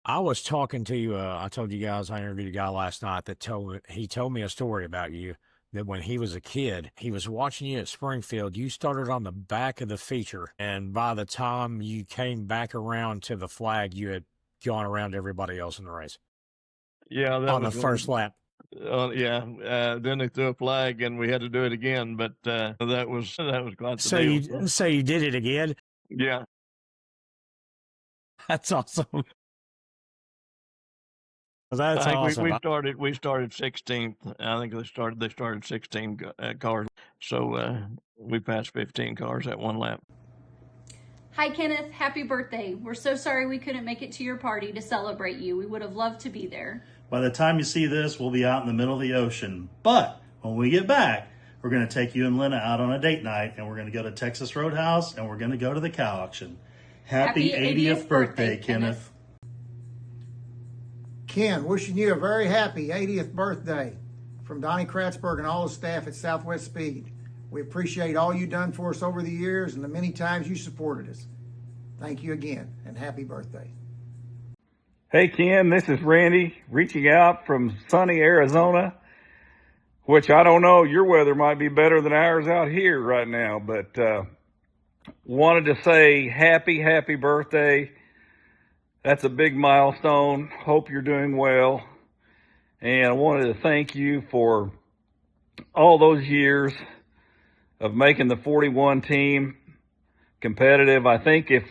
I was talking to you. I told you guys I interviewed a guy last night that told me a story about you. That when he was a kid, he was watching you at Springfield. You started on the back of the feature, and by the time you came back around to the flag, you had gone around everybody else in the race Yeah, that on the was first when. lap. Then they threw a flag and we had to do it again. But that was quite the So deal. you did it again. Yeah, That's awesome. That's I think we awesome. we started we started 16th. I think they started 16 cars, so we passed 15 cars at one lap. Hi, Kenneth. Happy birthday. We're so sorry we couldn't make it to your party to celebrate you. We would have loved to be there. By the time you see this, we'll be out in the middle of the ocean. But when we get back, we're going to take you and Lena out on a date night, and we're going to go to Texas Roadhouse, and we're going to go to the cow auction. Happy 80th birthday, Kenneth. Ken, wishing you a very happy 80th birthday from Donnie Kratzberg and all the staff at Southwest Speed. We appreciate all you've done for us over the years and the many times you supported us. Thank you again, and happy birthday. Hey Ken, this is Randy reaching out from sunny Arizona, which I don't know, your weather might be better than ours out here right now, but wanted to say happy birthday. That's a big milestone. Hope you're doing well. And I wanted to thank you for all those years of making the 41 team competitive. I think if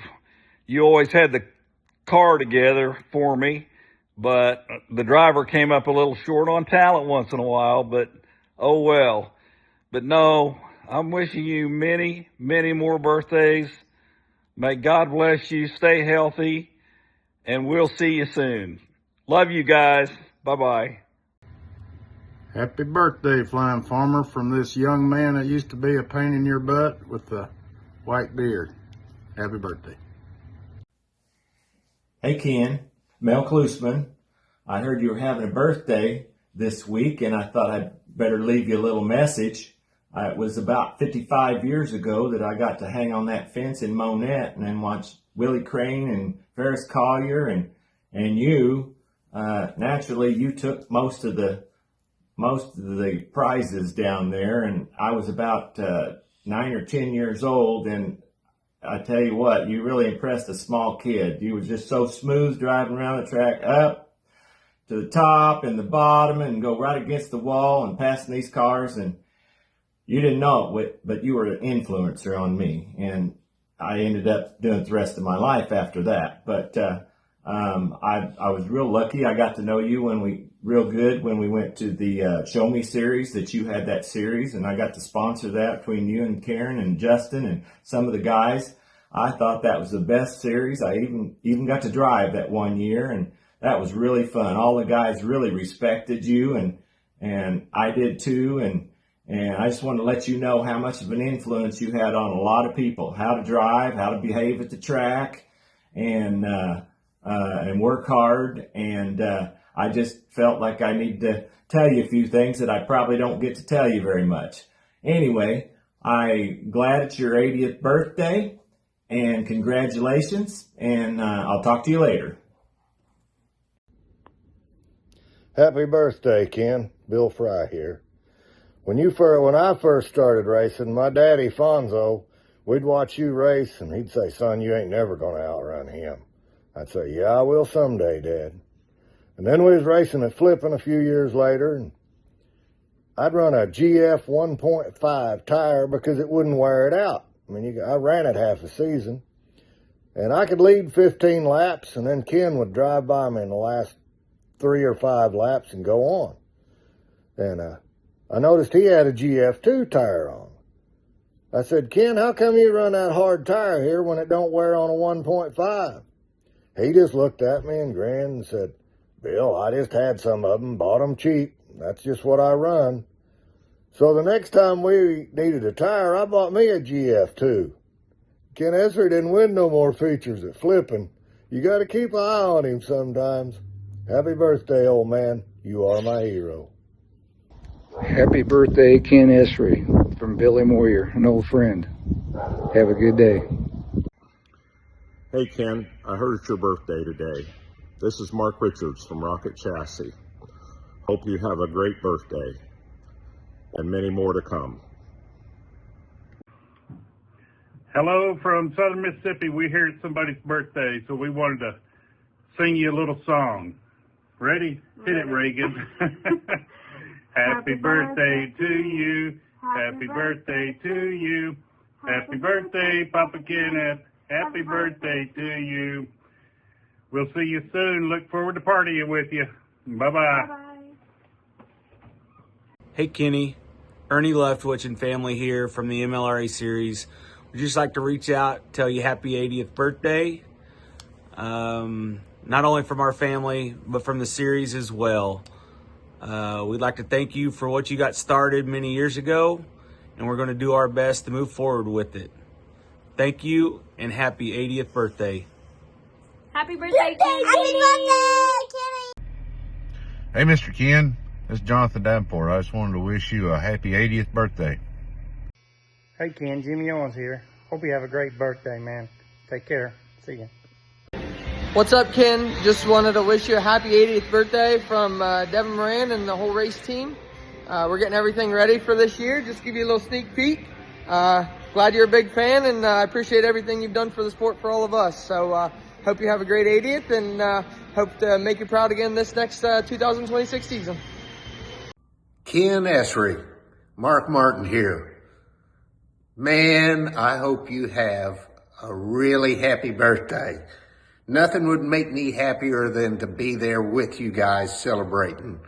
you always had the car together for me, but the driver came up a little short on talent once in a while, but oh well. But no, I'm wishing you many more birthdays. May God bless you. Stay healthy, and we'll see you soon. Love you guys. Bye-bye. Happy birthday, Flying Farmer, from this young man that used to be a pain in your butt with the white beard. Happy birthday. Hey Ken, Mel Klusman. I heard you were having a birthday this week, and I thought I'd better leave you a little message. It was about 55 years ago that I got to hang on that fence in Monette and then watch Willie Crane and Ferris Collier and you. Naturally, you took most of the prizes down there, and I was about 9 or 10 years old, and I tell you what, you really impressed a small kid. You were just so smooth driving around the track, up to the top and the bottom, and go right against the wall and passing these cars. And you didn't know it, but you were an influencer on me. And I ended up doing it the rest of my life after that. But I was real lucky. I got to know you when we went to the Show Me series, that you had that series, and I got to sponsor that between you and Karen and Justin and some of the guys. I thought that was the best series. I even got to drive that one year, and that was really fun. All the guys really respected you, and I did too, and I just wanted to let you know how much of an influence you had on a lot of people, how to drive, how to behave at the track, and work hard. And I just felt like I needed to tell you a few things that I probably don't get to tell you very much. Anyway, I'm glad it's your 80th birthday, and congratulations, and I'll talk to you later. Happy birthday, Ken. Bill Fry here. When I first started racing, my daddy Fonzo, we'd watch you race, and he'd say, "Son, you ain't never gonna outrun him." I'd say, "Yeah, I will someday, Dad." And then we was racing at Flippin' a few years later, and I'd run a GF 1.5 tire because it wouldn't wear it out. I mean, I ran it half a season, and I could lead 15 laps, and then Ken would drive by me in the last 3 or 5 laps and go on. And I noticed he had a GF2 tire on. I said, "Ken, how come you run that hard tire here when it don't wear on a 1.5? He just looked at me and grinned and said, "Bill, I just had some of them, bought them cheap. That's just what I run." So the next time we needed a tire, I bought me a GF2. Ken Essary didn't win no more features at Flippin'. You got to keep an eye on him sometimes. Happy birthday, old man. You are my hero. Happy birthday, Ken Essary, from Billy Moyer, an old friend. Have a good day. Hey Ken, I heard it's your birthday today. This is Mark Richards from Rocket Chassis. Hope you have a great birthday and many more to come. Hello from Southern Mississippi. We're here at somebody's birthday, so we wanted to sing you a little song. Ready? Hit it, Reagan. Happy birthday to you. Happy birthday to you. Happy birthday, Papa Kenneth. Happy birthday to you. We'll see you soon. Look forward to partying with you. Bye-bye. Hey Kenny, Ernie Leftwich and family here from the MLRA series. We'd just like to reach out, tell you happy 80th birthday. Not only from our family, but from the series as well. We'd like to thank you for what you got started many years ago, and we're going to do our best to move forward with it. Thank you, and happy 80th birthday. Happy birthday, Kenny! Happy birthday, Kenny! Hey, Mr. Ken, this is Jonathan Davenport. I just wanted to wish you a happy 80th birthday. Hey Ken, Jimmy Owens here. Hope you have a great birthday, man. Take care. See ya. What's up, Ken? Just wanted to wish you a happy 80th birthday from Devin Moran and the whole race team. We're getting everything ready for this year. Just give you a little sneak peek. Glad you're a big fan, and I appreciate everything you've done for the sport for all of us. So hope you have a great 80th, and hope to make you proud again this next 2026 season. Ken Essary, Mark Martin here. Man, I hope you have a really happy birthday. Nothing would make me happier than to be there with you guys celebrating.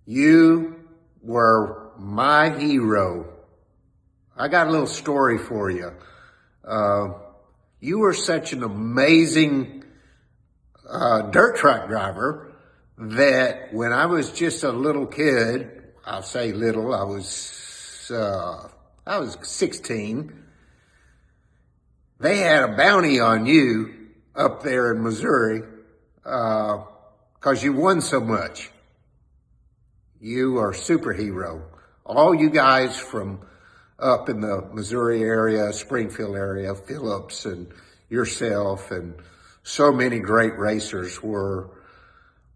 You were my hero. I got a little story for you. You were such an amazing dirt track driver that when I was just a little kid, I'll say little, I was 16. They had a bounty on you up there in Missouri because you won so much. You are a superhero. All you guys from up in the Missouri area, Springfield area, Phillips and yourself and so many great racers were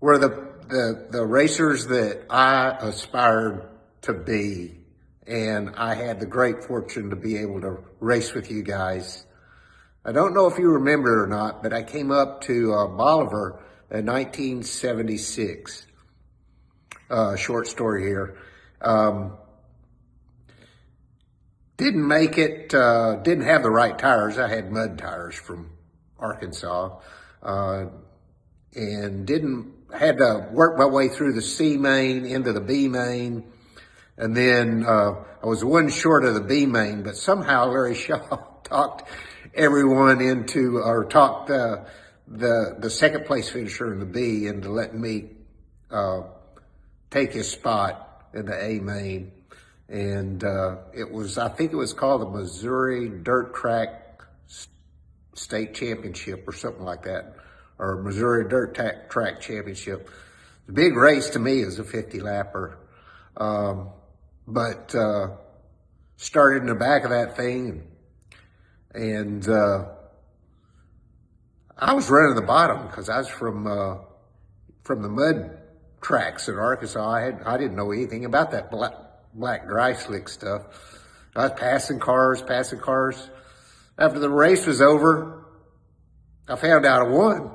the racers that I aspired to be. And I had the great fortune to be able to race with you guys. I don't know if you remember it or not, but I came up to Bolivar in 1976. Short story here. Didn't make it, didn't have the right tires. I had mud tires from Arkansas. And had to work my way through the C main into the B main. And then I was one short of the B main, but somehow Larry Shaw talked everyone into, or talked the second place finisher in the B into letting me take his spot in the A main. And I think it was called the Missouri Dirt Track State Championship or something like that, or Missouri Dirt Track Championship. The big race to me is a 50-lapper. But started in the back of that thing, and I was running the bottom because I was from the mud tracks in Arkansas. I didn't know anything about that black dry slick stuff. I was passing cars. After the race was over, I found out I won.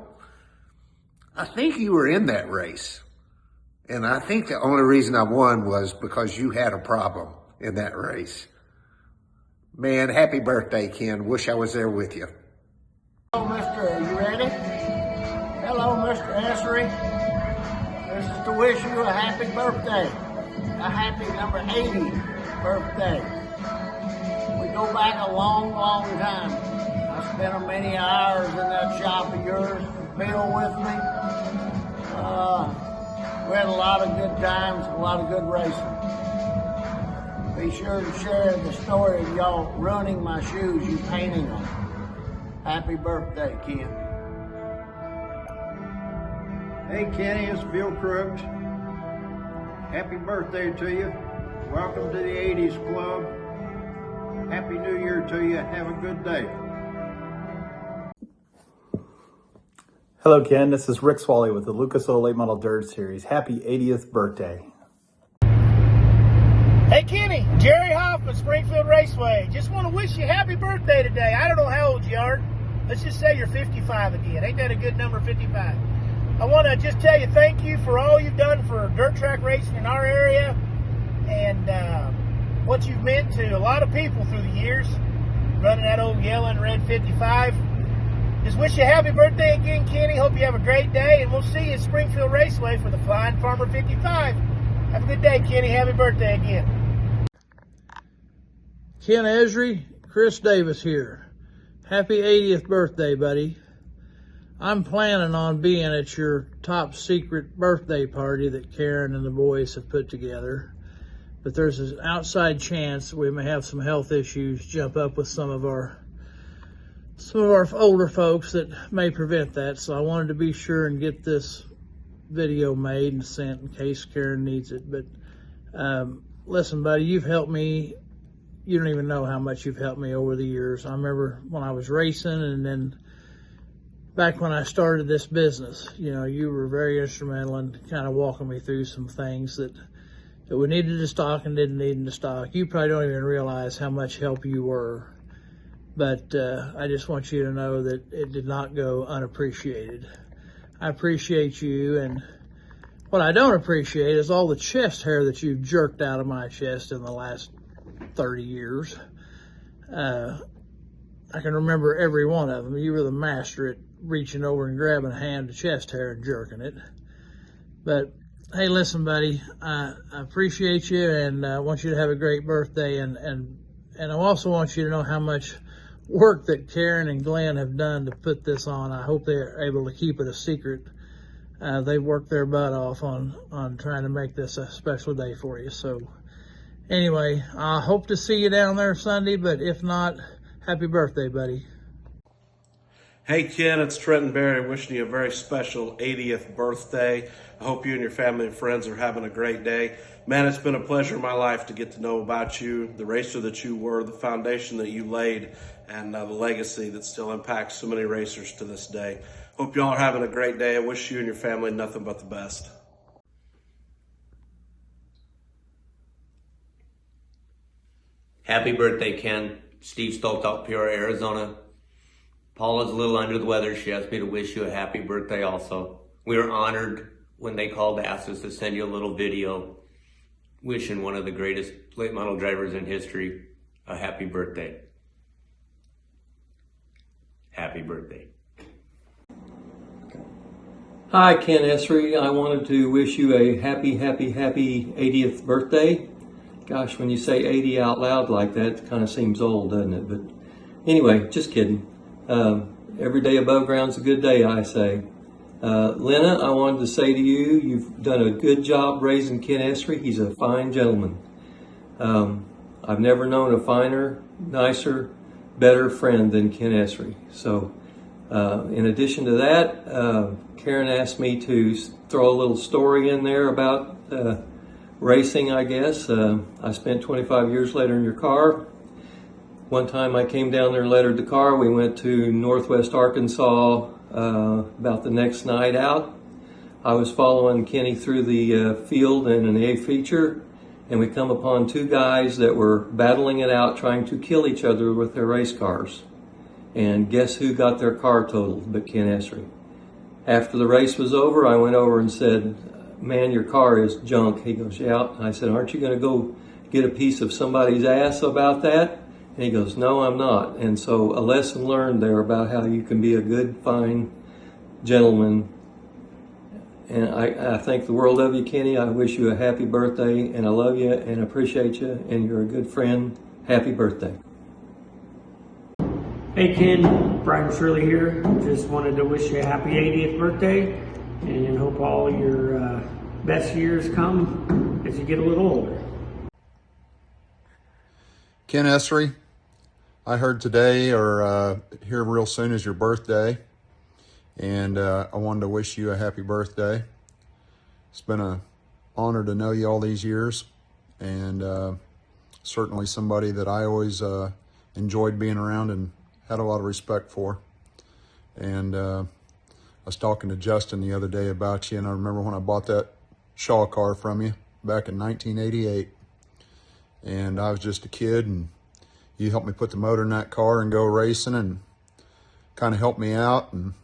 I think you were in that race. And I think the only reason I won was because you had a problem in that race. Man, happy birthday, Ken. Wish I was there with you. Hello, Mr. Are you ready? Hello, Mr. Essary. This is to wish you a happy birthday. A happy number 80 birthday. We go back a long, long time. I spent many hours in that shop of yours, Bill with me. We had a lot of good times, a lot of good racing. Be sure to share the story of y'all ruining my shoes, you painting them. Happy birthday, Ken. Hey Kenny, it's Bill Crooks. Happy birthday to you. Welcome to the 80s Club. Happy New Year to you. Have a good day. Hello, Ken. This is Rick Swally with the Lucas Oil Late Model Dirt Series. Happy 80th birthday. Hey, Kenny, Jerry Hoffman, Springfield Raceway. Just want to wish you happy birthday today. I don't know how old you are. Let's just say you're 55 again. Ain't that a good number, 55? I want to just tell you thank you for all you've done for dirt track racing in our area and what you've meant to a lot of people through the years, running that old yellow and red 55. Just wish you a happy birthday again, Kenny. Hope you have a great day, and we'll see you at Springfield Raceway for the Flying Farmer 55. Have a good day, Kenny. Happy birthday again. Ken Essary, Chris Davis here. Happy 80th birthday, buddy. I'm planning on being at your top secret birthday party that Karen and the boys have put together. But there's an outside chance we may have some health issues jump up with some of our older folks that may prevent that. So I wanted to be sure and get this video made and sent in case Karen needs it. But listen, buddy, you've helped me. You don't even know how much you've helped me over the years. I remember when I was racing, and then back when I started this business, you know, you were very instrumental in kind of walking me through some things that we needed to stock and didn't need to stock. You probably don't even realize how much help you were. But I just want you to know that it did not go unappreciated. I appreciate you, and what I don't appreciate is all the chest hair that you've jerked out of my chest in the last 30 years. I can remember every one of them. You were the master at reaching over and grabbing a hand of chest hair and jerking it. But hey, listen, buddy, I appreciate you, and I want you to have a great birthday, and I also want you to know how much work that Karen and Glenn have done to put this on. I hope they're able to keep it a secret. They've worked their butt off on trying to make this a special day for you. So anyway, I hope to see you down there Sunday, but if not, happy birthday, buddy. Hey Ken, it's Trenton Berry wishing you a very special 80th birthday. I hope you and your family and friends are having a great day. Man, it's been a pleasure in my life to get to know about you, the racer that you were, the foundation that you laid, and the legacy that still impacts so many racers to this day. Hope y'all are having a great day. I wish you and your family nothing but the best. Happy birthday, Ken. Steve Stokes out Peoria, Arizona. Paula's a little under the weather. She asked me to wish you a happy birthday also. We were honored when they called to ask us to send you a little video wishing one of the greatest late model drivers in history a happy birthday. Happy birthday. Hi, Ken Essary. I wanted to wish you a happy 80th birthday. Gosh, when you say 80 out loud like that, it kind of seems old, doesn't it? But anyway, just kidding. Every day above ground's a good day, I say. Lena, I wanted to say to you, you've done a good job raising Ken Essary. He's a fine gentleman. I've never known a finer, nicer, better friend than Ken Essary. So, in addition to that, Karen asked me to throw a little story in there about racing, I guess. I spent 25 years later in your car. One time I came down there and lettered the car. We went to Northwest Arkansas about the next night out. I was following Kenny through the field in an A feature, and we come upon two guys that were battling it out, trying to kill each other with their race cars. And guess who got their car totaled but Ken Essary. After the race was over, I went over and said, "Man, your car is junk." He goes, "Yeah." I said, "Aren't you going to go get a piece of somebody's ass about that?" And he goes, "No, I'm not." And so a lesson learned there about how you can be a good, fine gentleman. And I thank the world of you, Kenny. I wish you a happy birthday, and I love you and appreciate you, and you're a good friend. Happy birthday. Hey Ken, Brian Shirley here. Just wanted to wish you a happy 80th birthday and hope all your best years come as you get a little older. Ken Essary, I heard today or here real soon is your birthday, and I wanted to wish you a happy birthday. It's been an honor to know you all these years, and certainly somebody that I always enjoyed being around and had a lot of respect for. And was talking to Justin the other day about you, and I remember when I bought that Shaw car from you back in 1988. And I was just a kid, and you helped me put the motor in that car and go racing and kind of helped me out. And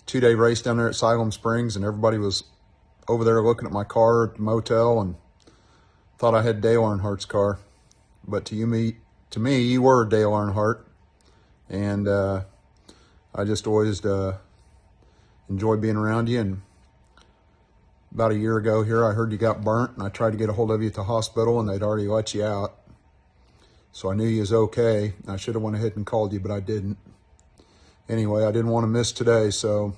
2-day race down there at Siloam Springs, and everybody was over there looking at my car at the motel and thought I had Dale Earnhardt's car. But to me, you were Dale Earnhardt. And I just always enjoyed being around you. And about a year ago here, I heard you got burnt, and I tried to get a hold of you at the hospital, and they'd already let you out. So I knew you was okay. I should have went ahead and called you, but I didn't. Anyway, I didn't want to miss today, so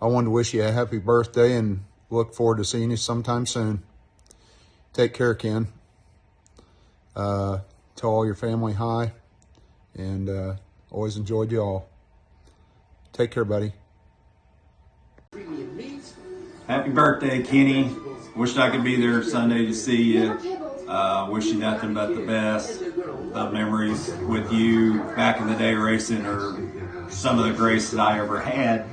I wanted to wish you a happy birthday and look forward to seeing you sometime soon. Take care, Ken. Tell all your family hi, and always enjoyed you all. Take care, buddy. Happy birthday, Kenny. Wished I could be there Sunday to see you. Wish you nothing but the best. The memories with you back in the day racing are some of the greatest that I ever had.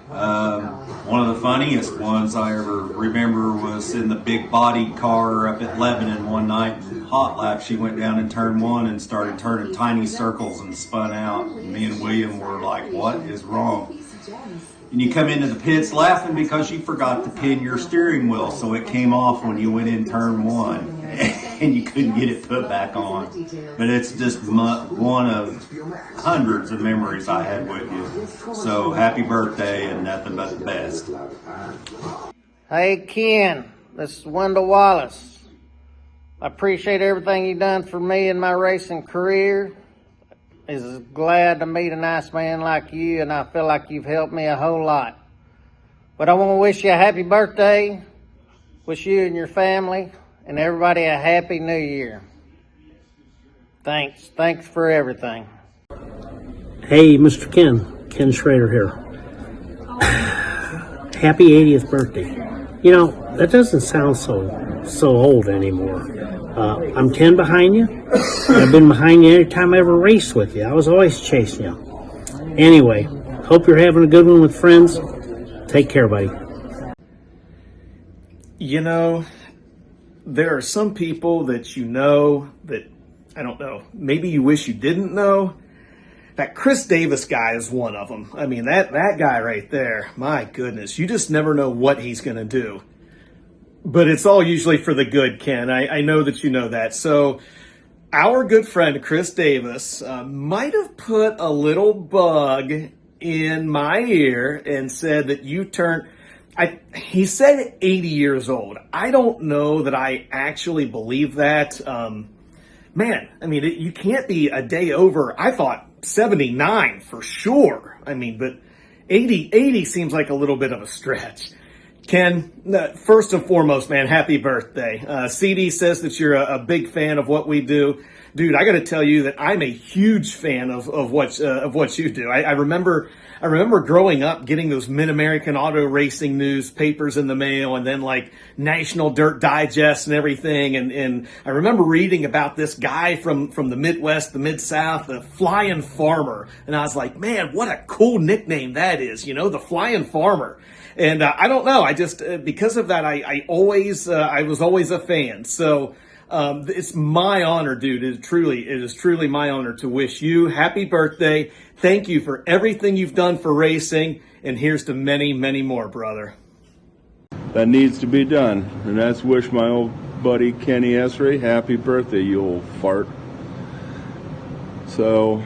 One of the funniest ones I ever remember was in the big body car up at Lebanon one night in Hot Lap. She went down in turn 1 and started turning tiny circles and spun out. Me and William were like, what is wrong? And you come into the pits laughing because you forgot to pin your steering wheel, so it came off when you went in turn 1, and you couldn't get it put back on. But it's just one of hundreds of memories I had with you. So happy birthday and nothing but the best. Hey Ken, this is Wendell Wallace. I appreciate everything you've done for me in my racing career. Is glad to meet a nice man like you, and I feel like you've helped me a whole lot. But I want to wish you a happy birthday, wish you and your family and everybody a happy new year. Thanks for everything. Hey, Mr. Ken Schrader here. Happy 80th birthday. You know, that doesn't sound so old anymore. I'm 10 behind you. I've been behind you every time I ever raced with you. I was always chasing you. Anyway, hope you're having a good one with friends. Take care, buddy. You know, there are some people that you know that, I don't know, maybe you wish you didn't know. That Chris Davis guy is one of them. I mean, that guy right there, my goodness, you just never know what he's going to do. But it's all usually for the good, Ken. I know that you know that. So our good friend Chris Davis might have put a little bug in my ear and said that you turned, he said 80 years old. I don't know that I actually believe that. Man, I mean, you can't be a day over. I thought 79 for sure. I mean, but 80 seems like a little bit of a stretch. Ken, first and foremost, man, happy birthday. CD says that you're a big fan of what we do. Dude, I got to tell you that I'm a huge fan of what you do. I remember growing up getting those Mid-American Auto Racing newspapers in the mail, and then like National Dirt Digest and everything. And I remember reading about this guy from the Midwest, the Mid-South, the Flying Farmer. And I was like, man, what a cool nickname that is, you know, the Flying Farmer. And I don't know, I just, because of that, I was always a fan. So it's my honor, dude. It is truly my honor to wish you happy birthday. Thank you for everything you've done for racing. And here's to many, many more, brother. That needs to be done. And that's wish my old buddy Kenny Essary happy birthday, you old fart. So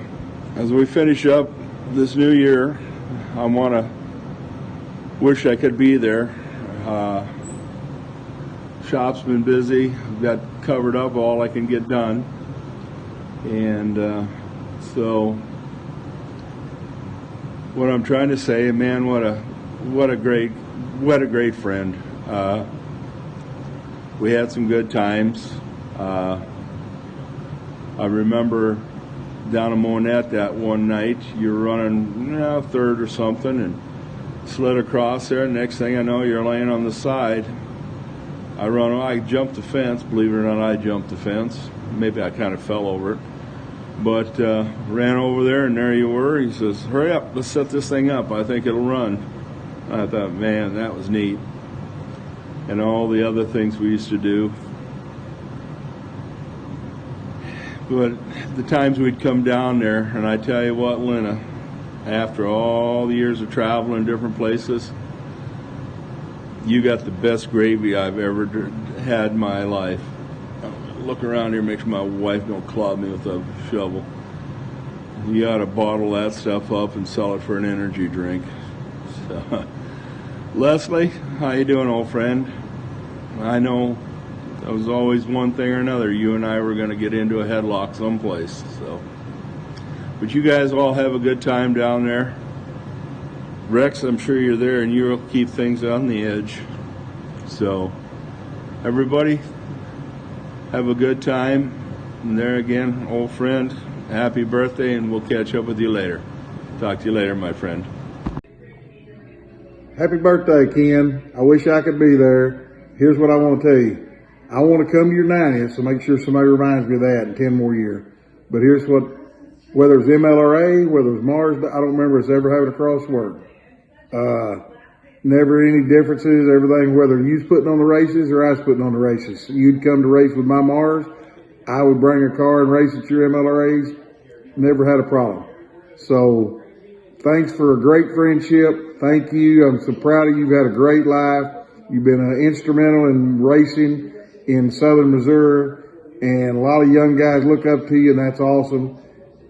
as we finish up this new year, I want to wish I could be there. Shop's been busy. I've got covered up all I can get done. And so what I'm trying to say, man, what a great friend. We had some good times. I remember down in Monette that one night you were running third or something and slid across there. Next thing I know, you're laying on the side. I jumped the fence. Believe it or not, I jumped the fence. Maybe I kind of fell over it. But ran over there, and there you were. He says, hurry up, let's set this thing up. I think it'll run. I thought, man, that was neat. And all the other things we used to do. But the times we'd come down there, and I tell you what, Lena, after all the years of traveling different places, you got the best gravy I've ever had in my life. Look around here, makes my wife don't clod me with a shovel. You ought to bottle that stuff up and sell it for an energy drink. So, Leslie, how you doing, old friend? I know there was always one thing or another. You and I were going to get into a headlock someplace. So, but you guys all have a good time down there. Rex, I'm sure you're there, and you'll keep things on the edge. So, everybody, have a good time. And there again, old friend, happy birthday, and we'll catch up with you later. Talk to you later, my friend. Happy birthday, Ken. I wish I could be there. Here's what I want to tell you. I want to come to your 90th, so make sure somebody reminds me of that in 10 more years. But here's what, whether it's MLRA, whether it's Mars, I don't remember us ever having a crossword. Never any differences, everything, whether you was putting on the races or I was putting on the races. You'd come to race with my Mars, I would bring a car and race at your MLRAs, never had a problem. So, thanks for a great friendship. Thank you. I'm so proud of you. You've had a great life. You've been instrumental in racing in southern Missouri, and a lot of young guys look up to you, and that's awesome.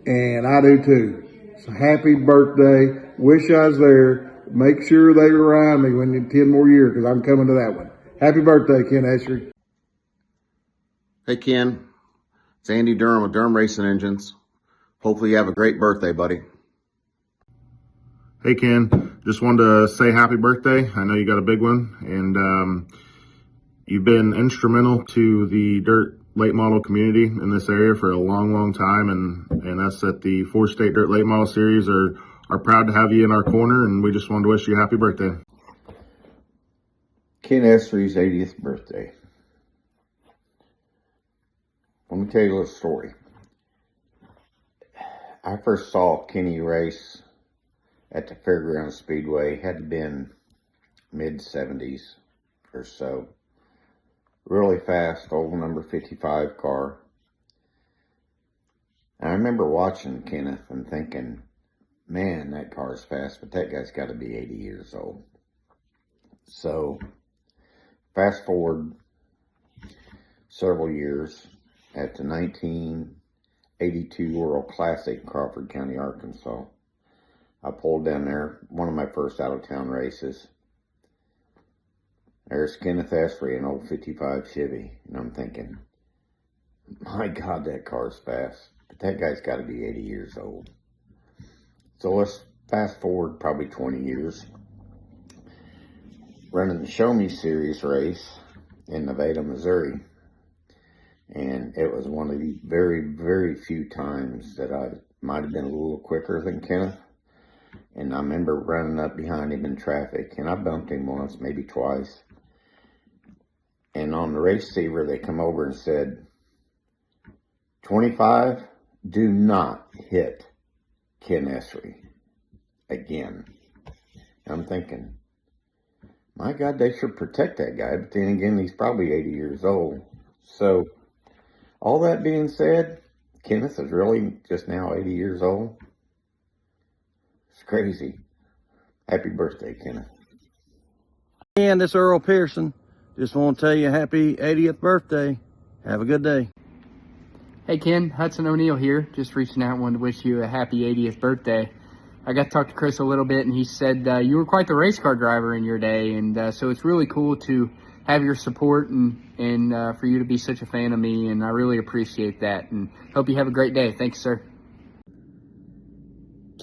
And I do too. So happy birthday. Wish I was there. Make sure they remind me when in 10 more years, because I'm coming to that one. Happy birthday, Ken Essary. Hey, Ken. It's Andy Durham with Durham Racing Engines. Hopefully you have a great birthday, buddy. Hey, Ken. Just wanted to say happy birthday. I know you got a big one, and you've been instrumental to the dirt late model community in this area for a long, long time, and us at the 4-State Dirt Late Model Series are proud to have you in our corner, and we just wanted to wish you a happy birthday. KenEssary's 80th birthday. Let me tell you a little story. I first saw Kenny race at the Fairgrounds Speedway, had to been mid-70s or so. Really fast, old number 55 car. And I remember watching Kenneth and thinking, man, that car's fast, but that guy's got to be 80 years old. So, fast forward several years at the 1982 World Classic in Crawford County, Arkansas. I pulled down there, one of my first out-of-town races. There's Kenneth Essary, an old 55 Chevy, and I'm thinking, my God, that car's fast, but that guy's got to be 80 years old. So let's fast forward probably 20 years. Running the Show Me Series race in Nevada, Missouri. And it was one of the very, very few times that I might have been a little quicker than Kenneth. And I remember running up behind him in traffic, and I bumped him once, maybe twice. And on the race receiver, they come over and said, 25, do not hit Ken Essary again. And I'm thinking, my God, they should protect that guy. But then again, he's probably 80 years old. So, all that being said, Kenneth is really just now 80 years old. It's crazy. Happy birthday, Kenneth. And this is Earl Pearson. Just want to tell you happy 80th birthday. Have a good day. Hey Ken, Hudson O'Neill here. Just reaching out, wanted to wish you a happy 80th birthday. I got to talk to Chris a little bit, and he said you were quite the race car driver in your day, and so it's really cool to have your support and for you to be such a fan of me, and I really appreciate that, and hope you have a great day. Thanks, sir.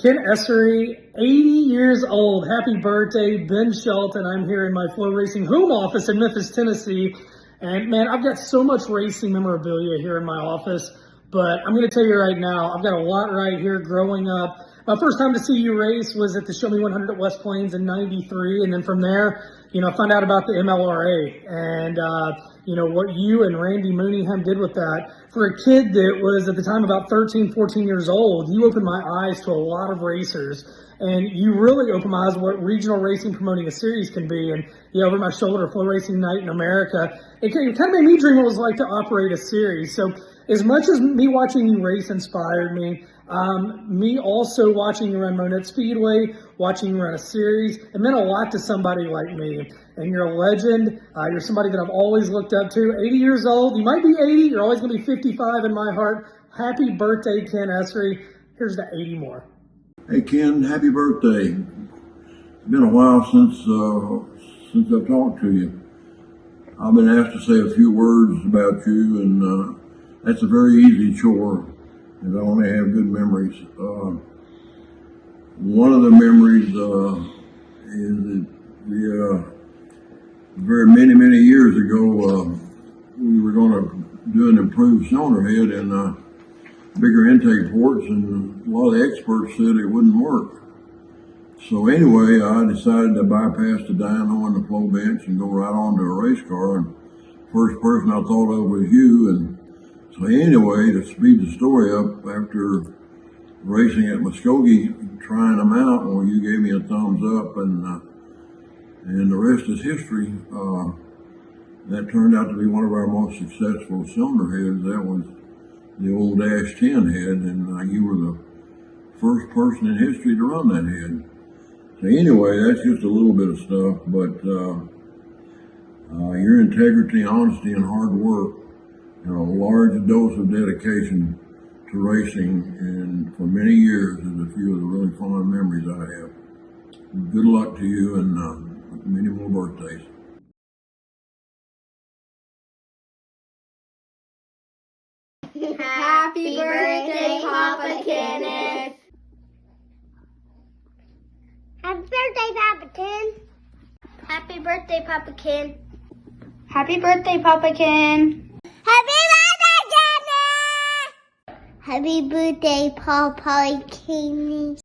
Ken Essary, 80 years old. Happy birthday, Ben Shelton. I'm here in my Flow Racing home office in Memphis, Tennessee. And man, I've got so much racing memorabilia here in my office, but I'm going to tell you right now, I've got a lot right here growing up. My first time to see you race was at the Show Me 100 at West Plains in '93, and then from there, I found out about the MLRA and what you and Randy Mooneyham did with that. For a kid that was at the time about 13, 14 years old, you opened my eyes to a lot of racers, and you really opened my eyes to what regional racing promoting a series can be. And over my shoulder, Flow Racing Night in America, it kind of made me dream what it was like to operate a series. So as much as me watching you race inspired me, me also watching you run Monette Speedway, watching you run a series, it meant a lot to somebody like me. And you're a legend. You're somebody that I've always looked up to. 80 years old. You might be 80. You're always going to be 55 in my heart. Happy birthday, Ken Essary. Here's the 80 more. Hey, Ken, happy birthday. It's been a while since I've talked to you. I've been asked to say a few words about you, and that's a very easy chore, because I only have good memories. One of the memories is that very many years ago, we were going to do an improved cylinder head and bigger intake ports, and a lot of the experts said it wouldn't work. So anyway, I decided to bypass the dyno and the flow bench and go right on to a race car, and first person I thought of was you. And so anyway, to speed the story up, after racing at Muskogee, trying them out, well, you gave me a thumbs up, and the rest is history. That turned out to be one of our most successful cylinder heads. That was the old Dash 10 head, and you were the first person in history to run that head. So anyway, that's just a little bit of stuff, but your integrity, honesty, and hard work, and a large dose of dedication to racing, and for many years, is a few of the really fond memories I have. Good luck to you, and many more birthdays. Happy birthday, Papa Kenneth. Happy birthday, Papa Ken. Happy birthday, Papa Ken. Happy birthday, Papa Ken. Happy birthday, Kenneth. Happy birthday, Papa Ken.